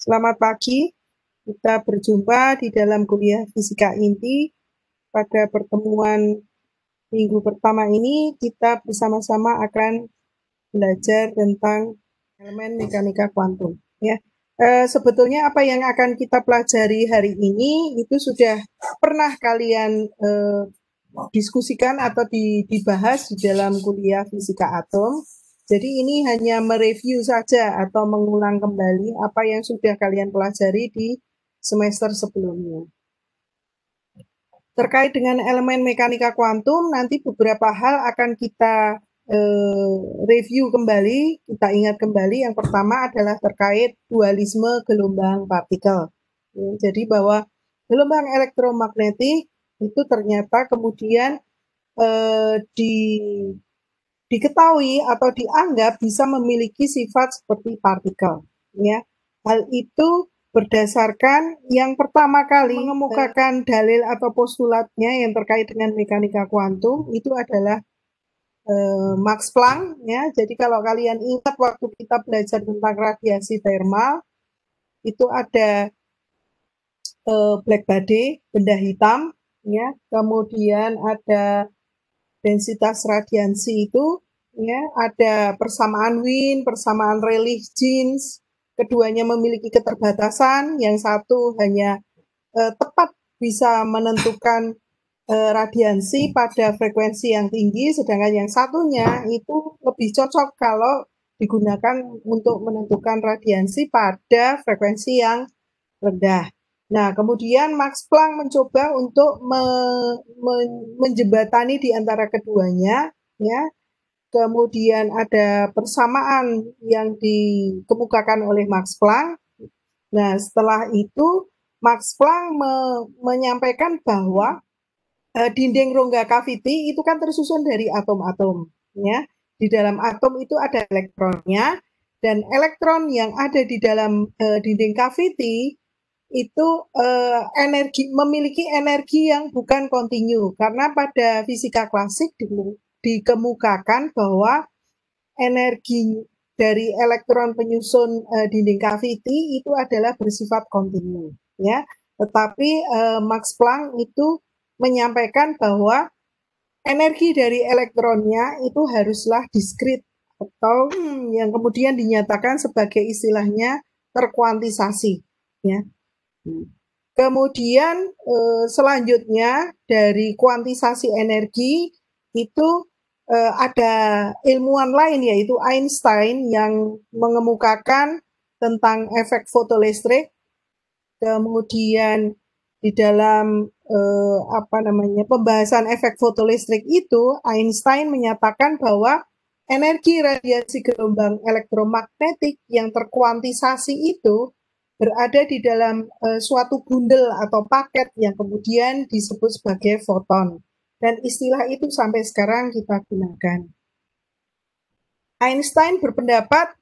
Selamat pagi, kita berjumpa di dalam kuliah Fisika Inti. Pada pertemuan minggu pertama ini, kita bersama-sama akan belajar tentang elemen mekanika kuantum. Ya, sebetulnya apa yang akan kita pelajari hari ini itu sudah pernah kalian diskusikan atau dibahas di dalam kuliah Fisika Atom. Jadi ini hanya mereview saja atau mengulang kembali apa yang sudah kalian pelajari di semester sebelumnya. Terkait dengan elemen mekanika kuantum, nanti beberapa hal akan kita review kembali, kita ingat kembali. Yang pertama adalah terkait dualisme gelombang partikel. Jadi bahwa gelombang elektromagnetik itu ternyata kemudian diketahui atau dianggap bisa memiliki sifat seperti partikel, ya. Hal itu berdasarkan yang pertama kali mengemukakan dalil atau postulatnya yang terkait dengan mekanika kuantum itu adalah Max Planck, ya. Jadi kalau kalian ingat waktu kita belajar tentang radiasi thermal itu ada black body, benda hitam, ya. Kemudian ada densitas radiansi itu, ya, ada persamaan Wien, persamaan Rayleigh-Jeans, keduanya memiliki keterbatasan, yang satu hanya tepat bisa menentukan radiansi pada frekuensi yang tinggi, sedangkan yang satunya itu lebih cocok kalau digunakan untuk menentukan radiansi pada frekuensi yang rendah. Nah, kemudian Max Planck mencoba untuk menjembatani di antara keduanya, ya. Kemudian ada persamaan yang dikemukakan oleh Max Planck. Nah, setelah itu Max Planck menyampaikan bahwa dinding rongga kaviti itu kan tersusun dari atom-atom, ya. Di dalam atom itu ada elektronnya, dan elektron yang ada di dalam dinding kaviti itu memiliki energi yang bukan kontinu, karena pada fisika klasik dikemukakan bahwa energi dari elektron penyusun dinding kaviti itu adalah bersifat kontinu, ya. Tetapi Max Planck itu menyampaikan bahwa energi dari elektronnya itu haruslah diskrit atau yang kemudian dinyatakan sebagai istilahnya terkuantisasi, ya. Kemudian selanjutnya dari kuantisasi energi itu ada ilmuwan lain yaitu Einstein yang mengemukakan tentang efek fotolistrik. Kemudian di dalam pembahasan efek fotolistrik itu Einstein menyatakan bahwa energi radiasi gelombang elektromagnetik yang terkuantisasi itu berada di dalam suatu bundel atau paket yang kemudian disebut sebagai foton. Dan istilah itu sampai sekarang kita gunakan. Einstein berpendapat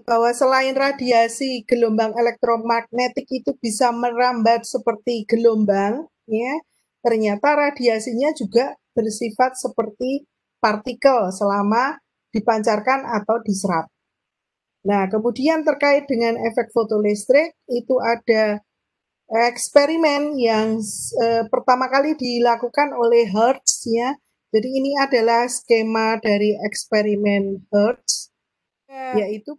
bahwa selain radiasi gelombang elektromagnetik itu bisa merambat seperti gelombang, ya, ternyata radiasinya juga bersifat seperti partikel selama dipancarkan atau diserap. Nah, kemudian terkait dengan efek fotolistrik itu ada eksperimen yang pertama kali dilakukan oleh Hertz, ya. Jadi ini adalah skema dari eksperimen Hertz, yaitu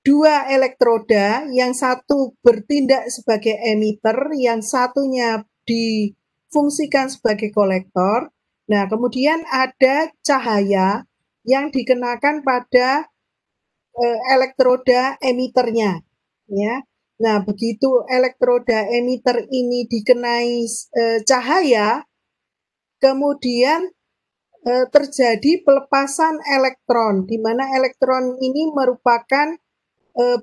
dua elektroda, yang satu bertindak sebagai emitter, yang satunya difungsikan sebagai kolektor. Nah, kemudian ada cahaya yang dikenakan pada elektroda emiternya, ya. Nah, begitu elektroda emitter ini dikenai cahaya, kemudian terjadi pelepasan elektron, di mana elektron ini merupakan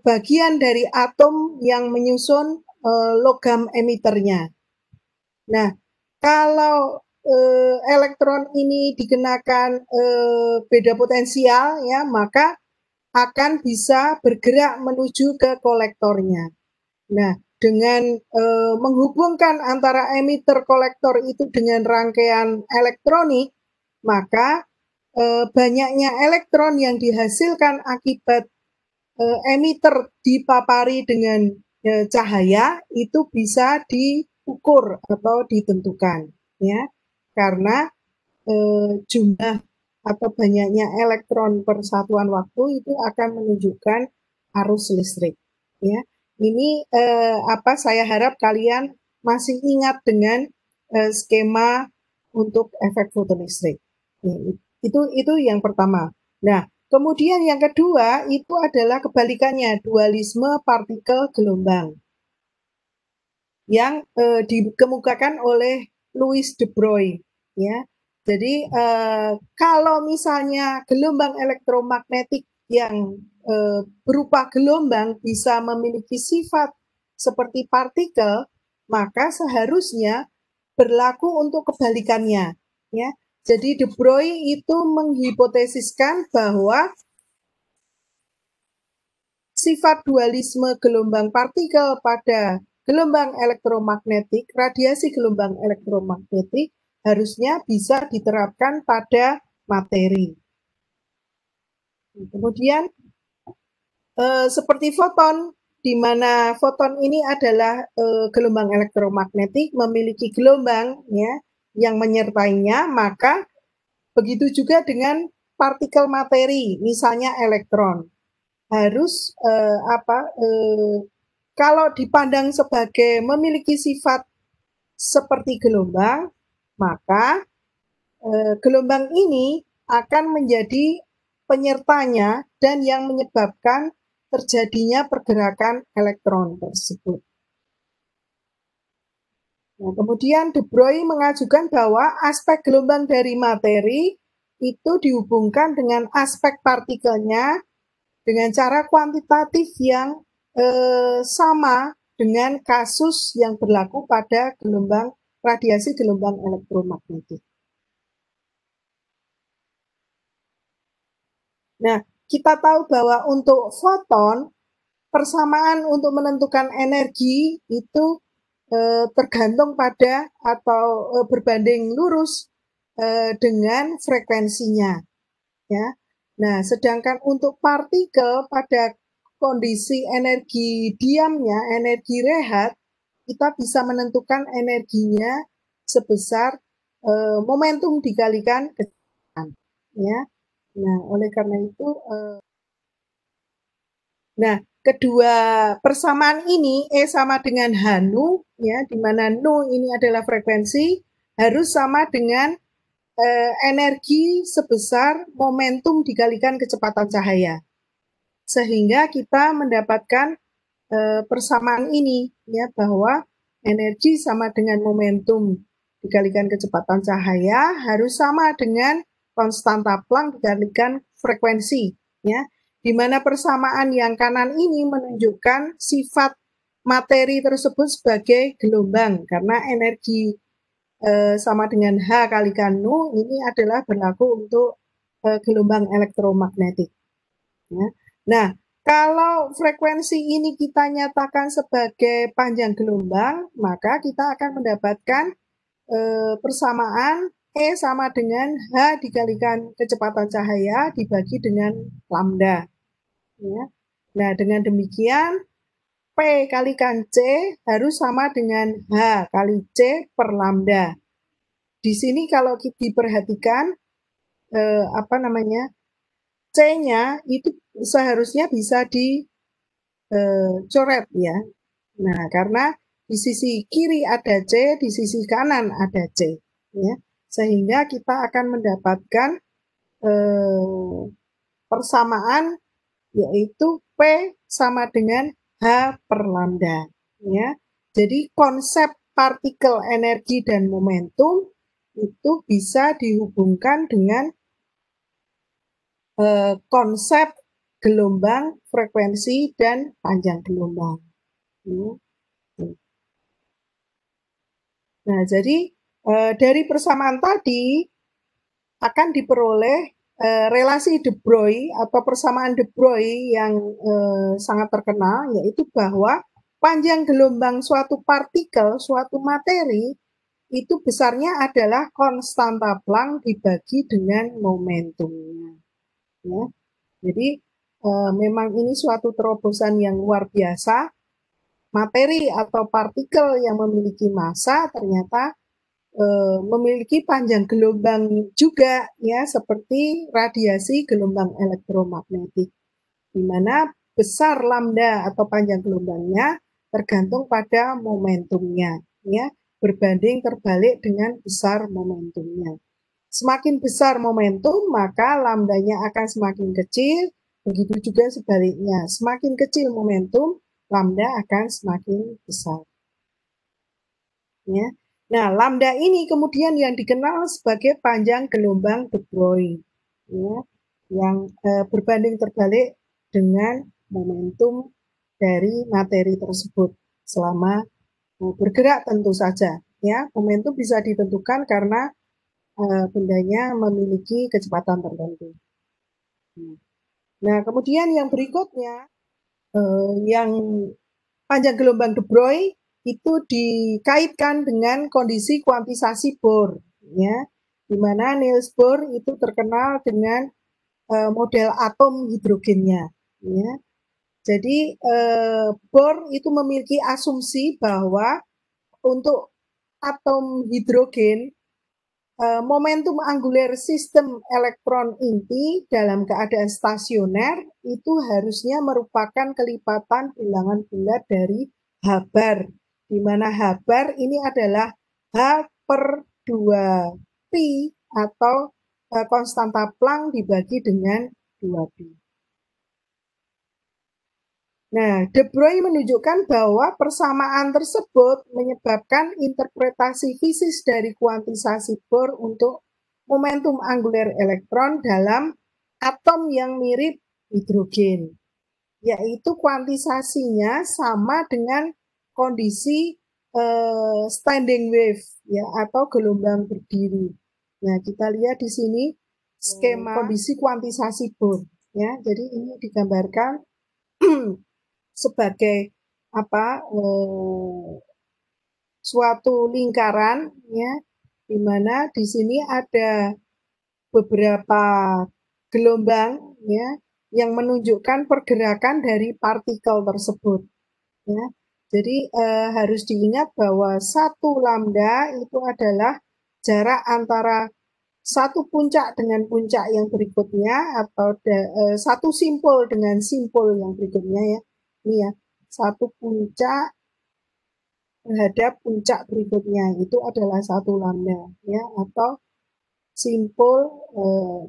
bagian dari atom yang menyusun logam emiternya. Nah, kalau elektron ini dikenakan beda potensial, ya, maka akan bisa bergerak menuju ke kolektornya. Nah, dengan menghubungkan antara emitter kolektor itu dengan rangkaian elektronik, maka banyaknya elektron yang dihasilkan akibat emitter dipapari dengan cahaya itu bisa diukur atau ditentukan, ya, karena jumlah atau banyaknya elektron per satuan waktu itu akan menunjukkan arus listrik, ya. Ini saya harap kalian masih ingat dengan skema untuk efek fotoelektrik. Ya, itu yang pertama. Nah, kemudian yang kedua itu adalah kebalikannya, dualisme partikel gelombang yang dikemukakan oleh Louis de Broglie, ya. Jadi kalau misalnya gelombang elektromagnetik yang berupa gelombang bisa memiliki sifat seperti partikel, maka seharusnya berlaku untuk kebalikannya, ya. Jadi de Broglie itu menghipotesiskan bahwa sifat dualisme gelombang partikel pada gelombang elektromagnetik, radiasi gelombang elektromagnetik harusnya bisa diterapkan pada materi. Kemudian seperti foton, di mana foton ini adalah gelombang elektromagnetik memiliki gelombang, ya, yang menyertainya, maka begitu juga dengan partikel materi, misalnya elektron. Harus kalau dipandang sebagai memiliki sifat seperti gelombang, maka gelombang ini akan menjadi penyertanya dan yang menyebabkan terjadinya pergerakan elektron tersebut. Nah, kemudian de Broglie mengajukan bahwa aspek gelombang dari materi itu dihubungkan dengan aspek partikelnya dengan cara kuantitatif yang sama dengan kasus yang berlaku pada gelombang radiasi gelombang elektromagnetik. Nah, kita tahu bahwa untuk foton, persamaan untuk menentukan energi itu tergantung pada atau berbanding lurus dengan frekuensinya, ya. Nah, sedangkan untuk partikel pada kondisi energi diamnya, energi rehat, kita bisa menentukan energinya sebesar momentum dikalikan kecepatan, ya. Nah, oleh karena itu, nah, kedua persamaan ini E sama dengan H nu, ya, di mana nu ini adalah frekuensi, harus sama dengan energi sebesar momentum dikalikan kecepatan cahaya. Sehingga kita mendapatkan persamaan ini, ya, bahwa energi sama dengan momentum dikalikan kecepatan cahaya harus sama dengan konstanta Planck dikalikan frekuensi, ya, di mana persamaan yang kanan ini menunjukkan sifat materi tersebut sebagai gelombang karena energi sama dengan H kalikan nu ini adalah berlaku untuk gelombang elektromagnetik. Ya. Nah, kalau frekuensi ini kita nyatakan sebagai panjang gelombang, maka kita akan mendapatkan persamaan E sama dengan H dikalikan kecepatan cahaya dibagi dengan lambda. Ya. Nah, dengan demikian P kalikan C harus sama dengan H kali C per lambda. Di sini kalau kita diperhatikan C-nya itu seharusnya bisa dicoret, ya. Nah, karena di sisi kiri ada C, di sisi kanan ada C, ya. Sehingga kita akan mendapatkan persamaan yaitu P sama dengan H per lambda, ya. Jadi konsep partikel energi dan momentum itu bisa dihubungkan dengan konsep gelombang, frekuensi, dan panjang gelombang. Nah, jadi dari persamaan tadi akan diperoleh relasi de Broglie atau persamaan de Broglie yang sangat terkenal, yaitu bahwa panjang gelombang suatu partikel, suatu materi, itu besarnya adalah konstanta Planck dibagi dengan momentumnya. Ya. Jadi memang ini suatu terobosan yang luar biasa materi atau partikel yang memiliki massa ternyata memiliki panjang gelombang juga ya, seperti radiasi gelombang elektromagnetik, di mana besar lambda atau panjang gelombangnya tergantung pada momentumnya ya, berbanding terbalik dengan besar momentumnya. Semakin besar momentum, maka lambdanya akan semakin kecil, begitu juga sebaliknya. Semakin kecil momentum, lambda akan semakin besar. Ya. Nah, lambda ini kemudian yang dikenal sebagai panjang gelombang De Broglie, ya, yang berbanding terbalik dengan momentum dari materi tersebut selama bergerak tentu saja. Ya, momentum bisa ditentukan karena bendanya memiliki kecepatan tertentu. Nah, kemudian yang berikutnya, yang panjang gelombang De Broglie itu dikaitkan dengan kondisi kuantisasi Bohr, ya, di mana Niels Bohr itu terkenal dengan model atom hidrogennya, ya. Jadi Bohr itu memiliki asumsi bahwa untuk atom hidrogen momentum angular sistem elektron inti dalam keadaan stasioner itu harusnya merupakan kelipatan bilangan bulat dari H bar, di mana H bar ini adalah H per 2 pi atau konstanta Planck dibagi dengan 2 pi. Nah, De Broglie menunjukkan bahwa persamaan tersebut menyebabkan interpretasi fisis dari kuantisasi Bohr untuk momentum angular elektron dalam atom yang mirip hidrogen, yaitu kuantisasinya sama dengan kondisi standing wave ya, atau gelombang berdiri. Nah, kita lihat di sini skema kondisi kuantisasi Bohr ya. Jadi ini digambarkan sebagai suatu lingkaran ya, di mana di sini ada beberapa gelombang ya yang menunjukkan pergerakan dari partikel tersebut ya. Jadi harus diingat bahwa satu lambda itu adalah jarak antara satu puncak dengan puncak yang berikutnya atau satu simpul dengan simpul yang berikutnya ya. Ini ya, satu puncak terhadap puncak berikutnya itu adalah satu lambda ya, atau simpul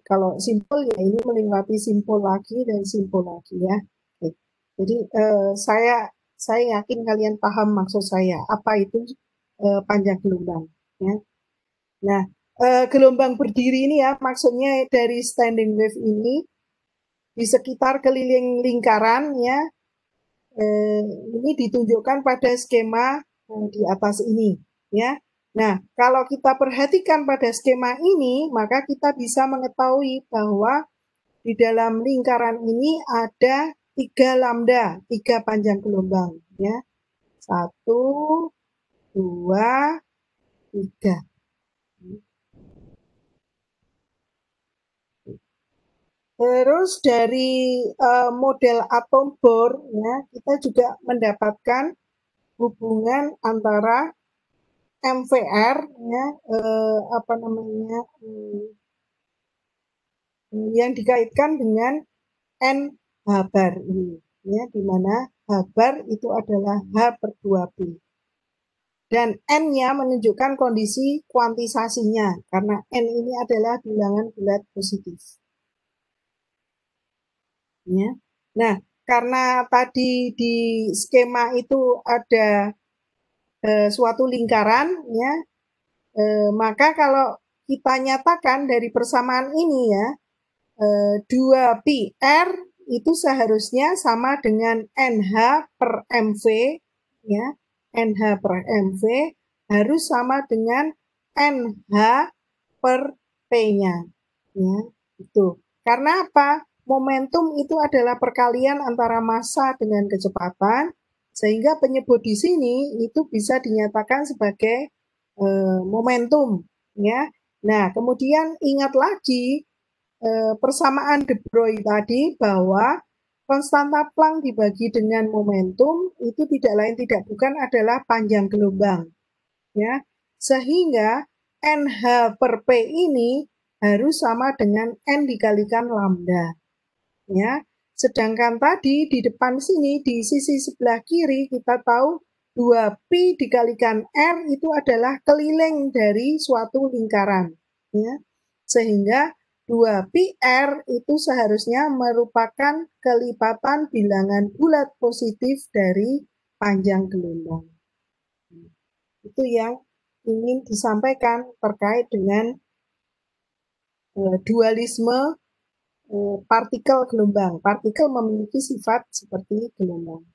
kalau simpul ya ini melewati simpul lagi dan simpul lagi ya. Oke. Jadi saya yakin kalian paham maksud saya apa itu panjang gelombang ya. Nah, gelombang berdiri ini ya maksudnya dari standing wave ini di sekitar keliling lingkaran ya, ini ditunjukkan pada skema di atas ini ya. Nah, kalau kita perhatikan pada skema ini, maka kita bisa mengetahui bahwa di dalam lingkaran ini ada 3 lambda, 3 panjang gelombang ya. 1, 2, 3. Terus dari model atom Bohr ya, kita juga mendapatkan hubungan antara MVR ya, yang dikaitkan dengan NH bar ini ya, di mana H bar itu adalah H per 2 pi. Dan N-nya menunjukkan kondisi kuantisasinya karena N ini adalah bilangan bulat positif. Ya. Nah, karena tadi di skema itu ada suatu lingkaran, ya, maka kalau kita nyatakan dari persamaan ini ya, 2pi R itu seharusnya sama dengan NH per MV, ya, NH per MV harus sama dengan NH per P-nya, ya, itu. Karena apa? Momentum itu adalah perkalian antara massa dengan kecepatan, sehingga penyebut di sini itu bisa dinyatakan sebagai momentum, ya. Nah, kemudian ingat lagi persamaan De Broglie tadi bahwa Konstanta Planck dibagi dengan momentum itu tidak lain tidak bukan adalah panjang gelombang, ya. Sehingga NH per P ini harus sama dengan N dikalikan lambda, ya. Sedangkan tadi di depan sini di sisi sebelah kiri kita tahu 2pi dikalikan R itu adalah keliling dari suatu lingkaran, ya. Sehingga 2πr itu seharusnya merupakan kelipatan bilangan bulat positif dari panjang gelombang. Itu yang ingin disampaikan terkait dengan dualisme partikel gelombang. Partikel memiliki sifat seperti gelombang.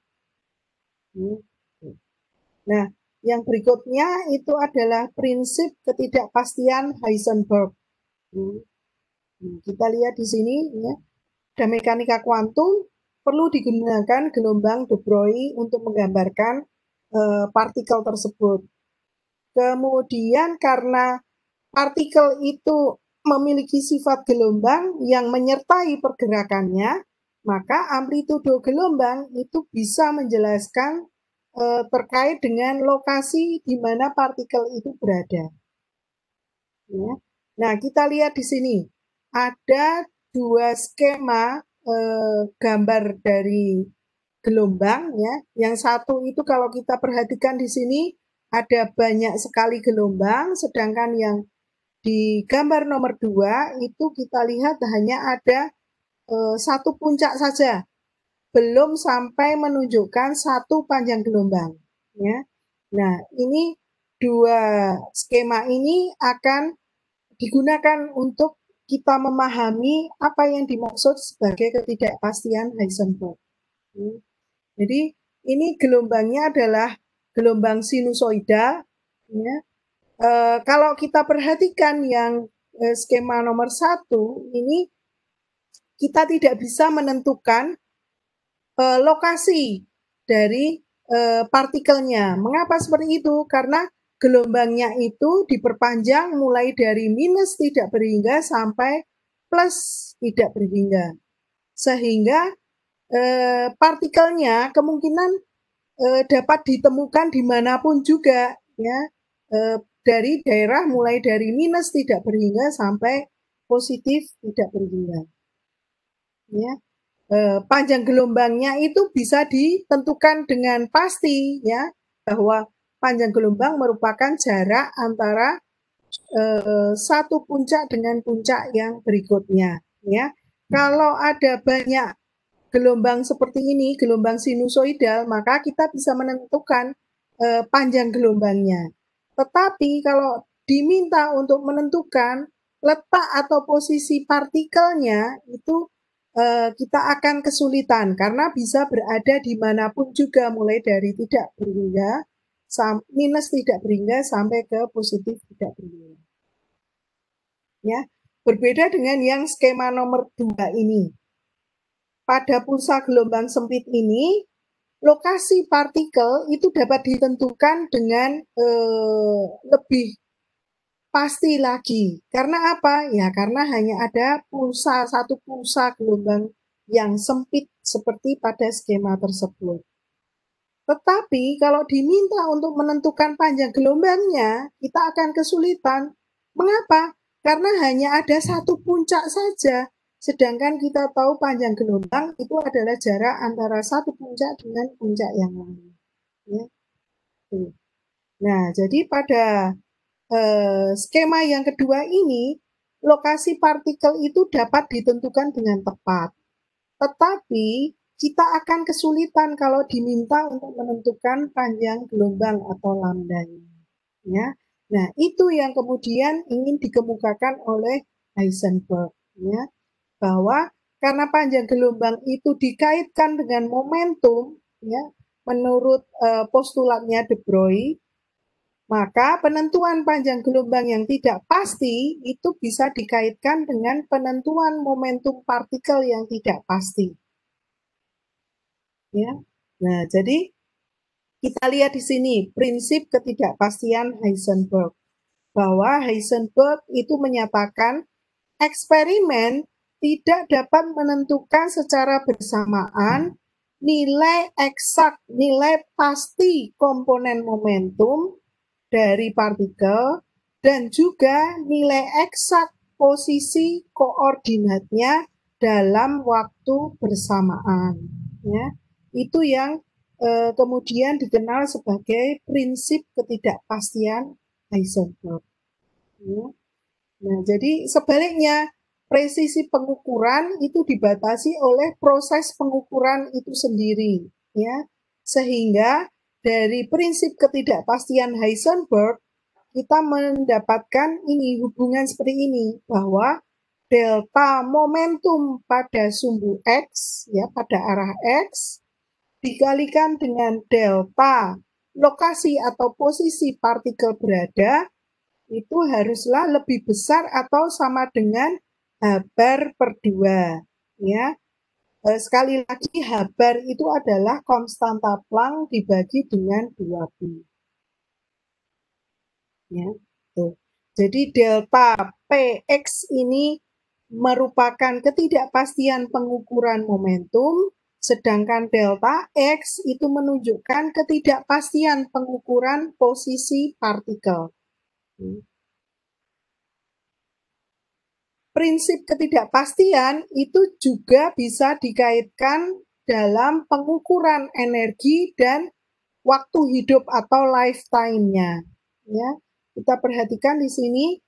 Nah, yang berikutnya itu adalah prinsip ketidakpastian Heisenberg. Kita lihat di sini, ya, pada mekanika kuantum perlu digunakan gelombang de Broglie untuk menggambarkan partikel tersebut. Kemudian karena partikel itu memiliki sifat gelombang yang menyertai pergerakannya, maka amplitudo gelombang itu bisa menjelaskan terkait dengan lokasi di mana partikel itu berada. Ya. Nah, kita lihat di sini ada dua skema gambar dari gelombang, ya. Yang satu itu kalau kita perhatikan di sini ada banyak sekali gelombang, sedangkan yang di gambar nomor 2 itu kita lihat hanya ada satu puncak saja, belum sampai menunjukkan satu panjang gelombang, ya. Nah, ini dua skema ini akan digunakan untuk kita memahami apa yang dimaksud sebagai ketidakpastian Heisenberg. Jadi ini gelombangnya adalah gelombang sinusoidal. Ya. Kalau kita perhatikan yang skema nomor 1 ini kita tidak bisa menentukan lokasi dari partikelnya. Mengapa seperti itu? Karena gelombangnya itu diperpanjang mulai dari minus tidak berhingga sampai plus tidak berhingga. Sehingga partikelnya kemungkinan dapat ditemukan dimanapun juga, ya, dari daerah mulai dari minus tidak berhingga sampai positif tidak berhingga. Ya. Panjang gelombangnya itu bisa ditentukan dengan pasti, ya, bahwa panjang gelombang merupakan jarak antara satu puncak dengan puncak yang berikutnya, ya. Kalau ada banyak gelombang seperti ini, gelombang sinusoidal, maka kita bisa menentukan panjang gelombangnya. Tetapi kalau diminta untuk menentukan letak atau posisi partikelnya, itu kita akan kesulitan karena bisa berada dimanapun juga, mulai dari tidak berhingga, minus tidak berhingga sampai ke positif tidak berhingga. Ya, berbeda dengan yang skema nomor 2 ini. Pada pulsa gelombang sempit ini, lokasi partikel itu dapat ditentukan dengan lebih pasti lagi. Karena apa? Ya, karena hanya ada satu pulsa gelombang yang sempit seperti pada skema tersebut. Tetapi kalau diminta untuk menentukan panjang gelombangnya, kita akan kesulitan. Mengapa? Karena hanya ada satu puncak saja. Sedangkan kita tahu panjang gelombang itu adalah jarak antara satu puncak dengan puncak yang lain. Ya. Nah, jadi pada skema yang kedua ini, lokasi partikel itu dapat ditentukan dengan tepat. Tetapi kita akan kesulitan kalau diminta untuk menentukan panjang gelombang atau lambdanya. Ya. Nah, itu yang kemudian ingin dikemukakan oleh Heisenberg, ya, bahwa karena panjang gelombang itu dikaitkan dengan momentum, ya, menurut postulatnya de Broglie, maka penentuan panjang gelombang yang tidak pasti itu bisa dikaitkan dengan penentuan momentum partikel yang tidak pasti. Ya. Nah, jadi kita lihat di sini prinsip ketidakpastian Heisenberg, bahwa Heisenberg itu menyatakan eksperimen tidak dapat menentukan secara bersamaan nilai eksak, nilai pasti komponen momentum dari partikel dan juga nilai eksak posisi koordinatnya dalam waktu bersamaan. Ya, itu yang kemudian dikenal sebagai prinsip ketidakpastian Heisenberg. Ya. Nah, jadi sebaliknya, presisi pengukuran itu dibatasi oleh proses pengukuran itu sendiri, ya. Sehingga dari prinsip ketidakpastian Heisenberg kita mendapatkan ini hubungan seperti ini bahwa delta momentum pada sumbu X ya pada arah X dikalikan dengan delta lokasi atau posisi partikel berada itu haruslah lebih besar atau sama dengan H per 2 ya. Sekali lagi H bar itu adalah konstanta Planck dibagi dengan 2pi. Ya, tuh. Jadi delta Px ini merupakan ketidakpastian pengukuran momentum, sedangkan delta X itu menunjukkan ketidakpastian pengukuran posisi partikel. Prinsip ketidakpastian itu juga bisa dikaitkan dalam pengukuran energi dan waktu hidup atau lifetime-nya. Ya, kita perhatikan di sini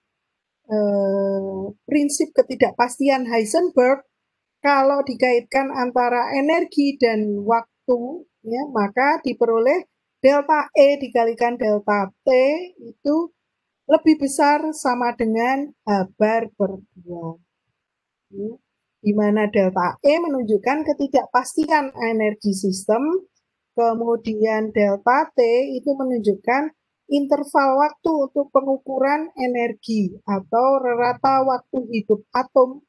prinsip ketidakpastian Heisenberg kalau dikaitkan antara energi dan waktu, ya, maka diperoleh delta E dikalikan delta T itu lebih besar sama dengan H bar per 2. Di mana delta E menunjukkan ketidakpastian energi sistem, kemudian delta T itu menunjukkan interval waktu untuk pengukuran energi atau rata waktu hidup atom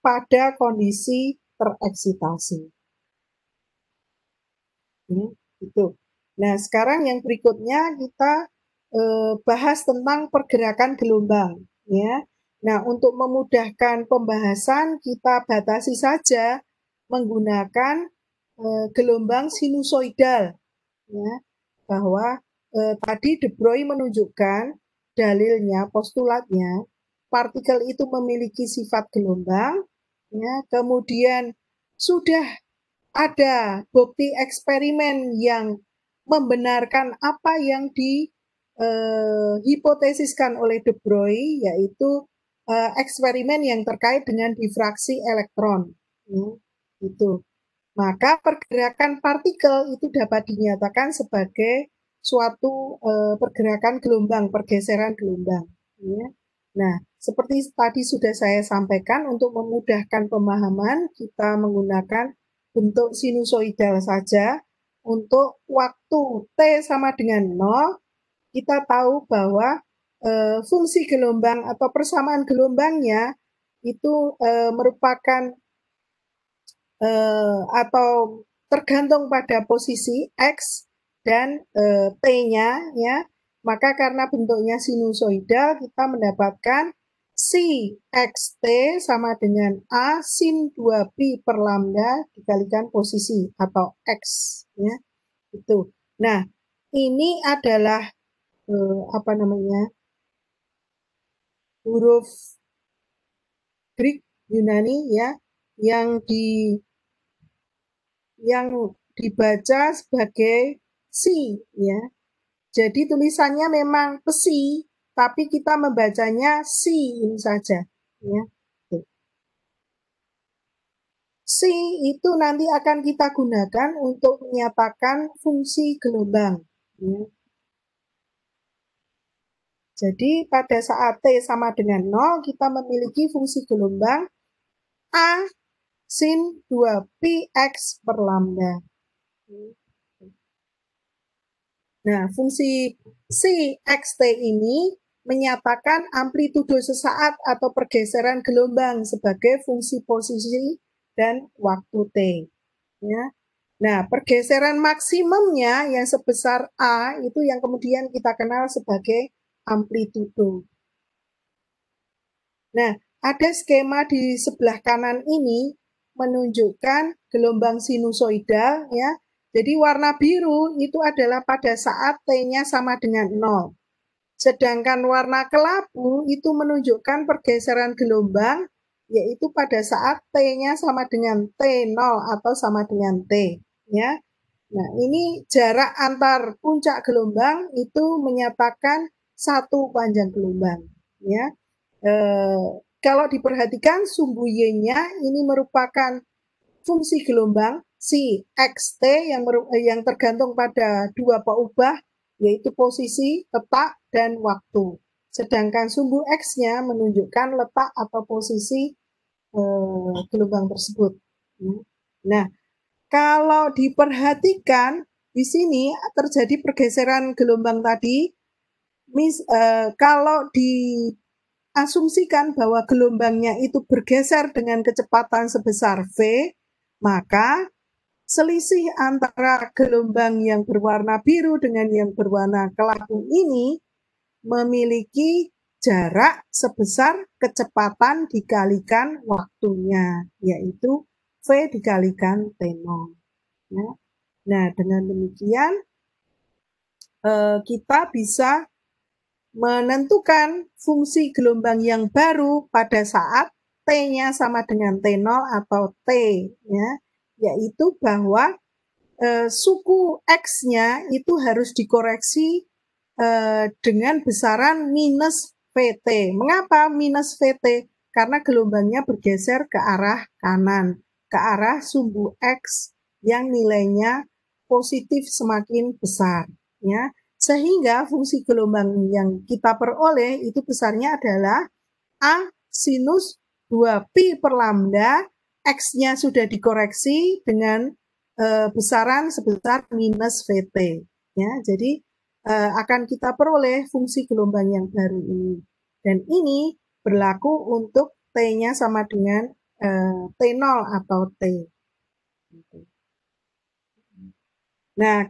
pada kondisi tereksitasi. Itu. Nah, sekarang yang berikutnya kita bahas tentang pergerakan gelombang, ya. Nah, untuk memudahkan pembahasan kita batasi saja menggunakan gelombang sinusoidal, ya, bahwa tadi De Broglie menunjukkan dalilnya, postulatnya, partikel itu memiliki sifat gelombang, ya, kemudian sudah ada bukti eksperimen yang membenarkan apa yang dihipotesiskan oleh De Broglie, yaitu eksperimen yang terkait dengan difraksi elektron. Itu. Maka pergerakan partikel itu dapat dinyatakan sebagai suatu pergerakan gelombang, pergeseran gelombang. Ya. Nah, seperti tadi sudah saya sampaikan, untuk memudahkan pemahaman, kita menggunakan bentuk sinusoidal saja. Untuk waktu T sama dengan 0, kita tahu bahwa fungsi gelombang atau persamaan gelombangnya itu merupakan atau tergantung pada posisi X dan T-nya, ya. Maka karena bentuknya sinusoidal, kita mendapatkan si xt sama dengan A sin 2pi per lambda dikalikan posisi atau X, ya. Itu. Nah, ini adalah apa namanya? Huruf Greek Yunani, ya, yang dibaca sebagai si, ya. Jadi tulisannya memang pesi, tapi kita membacanya si ini saja, ya. Si itu nanti akan kita gunakan untuk menyatakan fungsi gelombang, ya. Jadi pada saat T sama dengan 0, kita memiliki fungsi gelombang A sin 2pi X per lambda. Nah, fungsi si xt ini menyatakan amplitudo sesaat atau pergeseran gelombang sebagai fungsi posisi dan waktu T. Ya. Nah, pergeseran maksimumnya yang sebesar A itu yang kemudian kita kenal sebagai amplitudo. Nah, ada skema di sebelah kanan ini menunjukkan gelombang sinusoidal ya. Jadi warna biru itu adalah pada saat T-nya sama dengan 0. Sedangkan warna kelabu itu menunjukkan pergeseran gelombang yaitu pada saat T-nya sama dengan T0 atau sama dengan T ya. Nah, ini jarak antar puncak gelombang itu menyatakan satu panjang gelombang ya. Kalau diperhatikan sumbu Y-nya ini merupakan fungsi gelombang si xt yang tergantung pada dua peubah yaitu posisi, letak, dan waktu. Sedangkan sumbu X-nya menunjukkan letak atau posisi gelombang tersebut. Nah, kalau diperhatikan di sini terjadi pergeseran gelombang tadi. Kalau diasumsikan bahwa gelombangnya itu bergeser dengan kecepatan sebesar V, maka selisih antara gelombang yang berwarna biru dengan yang berwarna kelabu ini memiliki jarak sebesar kecepatan dikalikan waktunya, yaitu V dikalikan T0. Ya. Nah, dengan demikian kita bisa menentukan fungsi gelombang yang baru pada saat T-nya sama dengan T0 atau T, ya, yaitu bahwa suku X-nya itu harus dikoreksi dengan besaran minus VT. Mengapa minus VT? Karena gelombangnya bergeser ke arah kanan, ke arah sumbu X yang nilainya positif semakin besar. Ya. Sehingga fungsi gelombang yang kita peroleh itu besarnya adalah A sinus 2pi per lambda, X-nya sudah dikoreksi dengan besaran sebesar minus VT. Ya, jadi akan kita peroleh fungsi gelombang yang baru ini. Dan ini berlaku untuk T-nya sama dengan T0 atau T. Nah,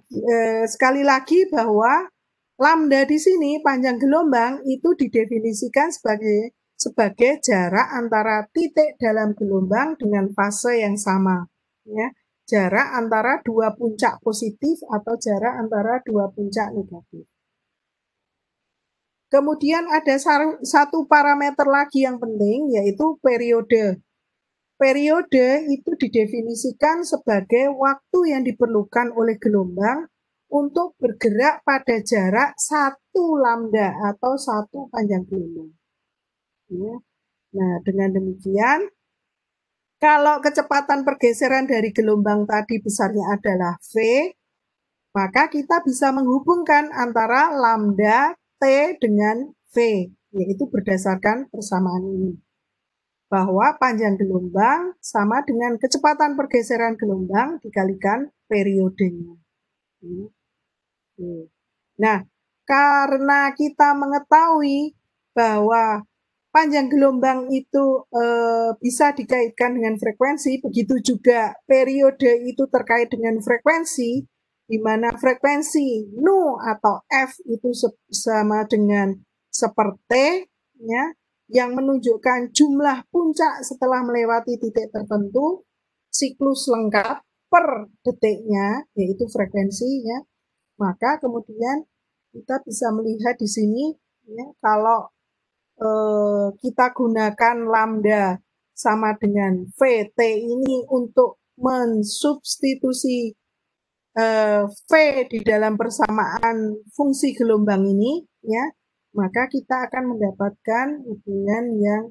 sekali lagi bahwa lambda di sini panjang gelombang itu didefinisikan sebagai jarak antara titik dalam gelombang dengan fase yang sama, ya. Jarak antara dua puncak positif atau jarak antara dua puncak negatif. Kemudian ada satu parameter lagi yang penting yaitu periode. Periode itu didefinisikan sebagai waktu yang diperlukan oleh gelombang untuk bergerak pada jarak 1 lambda atau 1 panjang gelombang. Ya. Nah, dengan demikian, kalau kecepatan pergeseran dari gelombang tadi besarnya adalah V, maka kita bisa menghubungkan antara lambda T dengan V, yaitu berdasarkan persamaan ini. Bahwa panjang gelombang sama dengan kecepatan pergeseran gelombang dikalikan periodenya. Nah, karena kita mengetahui bahwa panjang gelombang itu bisa dikaitkan dengan frekuensi, begitu juga periode itu terkait dengan frekuensi, di mana frekuensi nu atau F itu sama dengan seperti, ya, yang menunjukkan jumlah puncak setelah melewati titik tertentu, siklus lengkap per detiknya, yaitu frekuensinya, maka kemudian kita bisa melihat di sini, ya, kalau kita gunakan lambda sama dengan VT ini untuk mensubstitusi V di dalam persamaan fungsi gelombang ini, ya, maka kita akan mendapatkan hubungan yang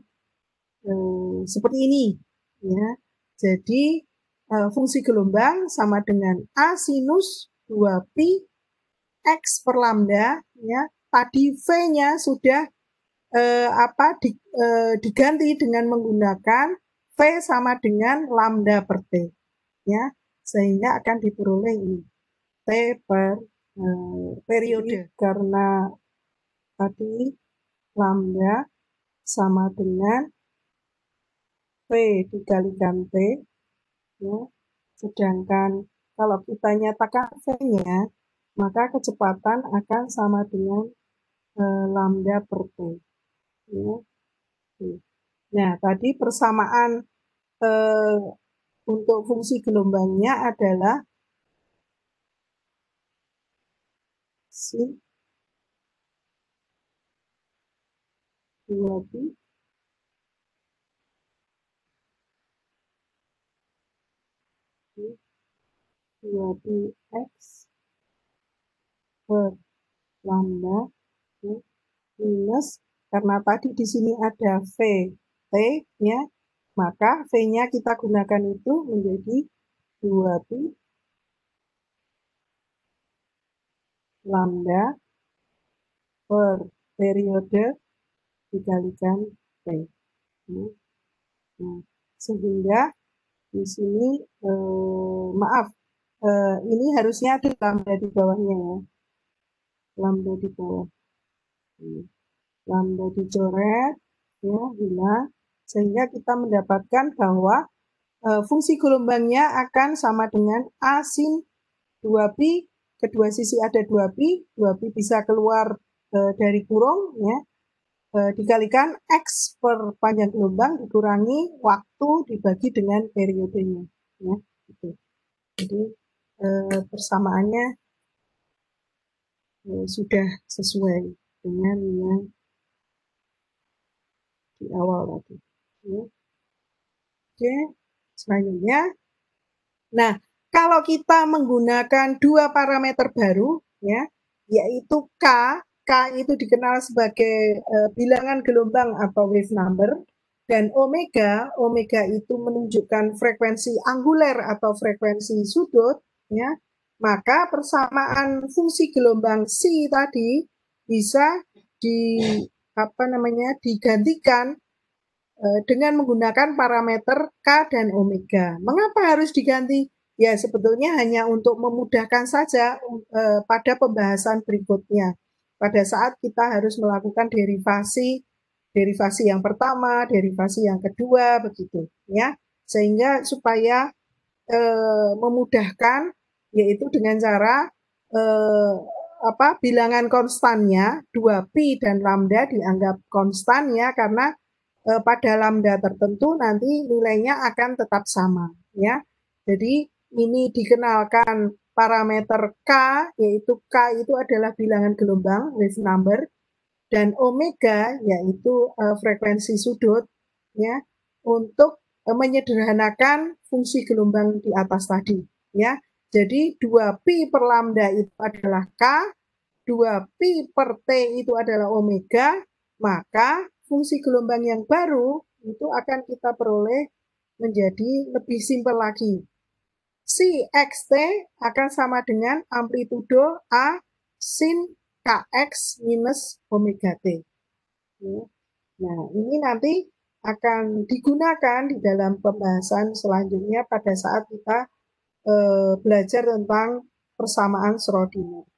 seperti ini, ya. Jadi fungsi gelombang sama dengan A sinus 2pi X per lambda, ya. Tadi V-nya sudah diganti dengan menggunakan V sama dengan lambda per T, ya. Sehingga akan diperoleh ini T per periode, karena tadi lambda sama dengan V dikalikan T, ya. Sedangkan kalau kita nyatakan V-nya, maka kecepatan akan sama dengan lambda per T. Ya. Nah, tadi persamaan untuk fungsi gelombangnya adalah sin 2pi 2pi x per lambda minus, karena tadi di sini ada V T ya, maka V-nya kita gunakan itu menjadi 2pi lambda per periode dikalikan T. Nah, sehingga di sini maaf, ini harusnya ada lambda di bawahnya ya, lambda di bawah, lambda dicoret ya, hilang, sehingga kita mendapatkan bahwa fungsi gelombangnya akan sama dengan A sin 2pi, kedua sisi ada 2pi, 2pi bisa keluar dari kurung ya, dikalikan X per panjang gelombang dikurangi waktu dibagi dengan periodenya ya, gitu. Jadi persamaannya sudah sesuai dengan yang di awal tadi ya. Oke, selanjutnya, nah kalau kita menggunakan dua parameter baru ya, yaitu K itu dikenal sebagai bilangan gelombang atau wave number, dan omega itu menunjukkan frekuensi anguler atau frekuensi sudut ya, maka persamaan fungsi gelombang C tadi bisa digantikan dengan menggunakan parameter K dan omega. Mengapa harus diganti? Ya sebetulnya hanya untuk memudahkan saja pada pembahasan berikutnya. Pada saat kita harus melakukan derivasi yang pertama, derivasi yang kedua, begitu ya. Sehingga supaya memudahkan, yaitu dengan cara bilangan konstannya 2pi dan lambda dianggap konstan ya, karena pada lambda tertentu nanti nilainya akan tetap sama ya. Jadi ini dikenalkan parameter K, yaitu K itu adalah bilangan gelombang wave number, dan omega yaitu frekuensi sudut ya, untuk menyederhanakan fungsi gelombang di atas tadi ya. Jadi 2pi per lambda itu adalah K, 2pi per T itu adalah omega, maka fungsi gelombang yang baru itu akan kita peroleh menjadi lebih simpel lagi. Si xt akan sama dengan amplitudo A sin kx minus omega t. Nah, ini nanti akan digunakan di dalam pembahasan selanjutnya pada saat kita belajar tentang persamaan Schrödinger.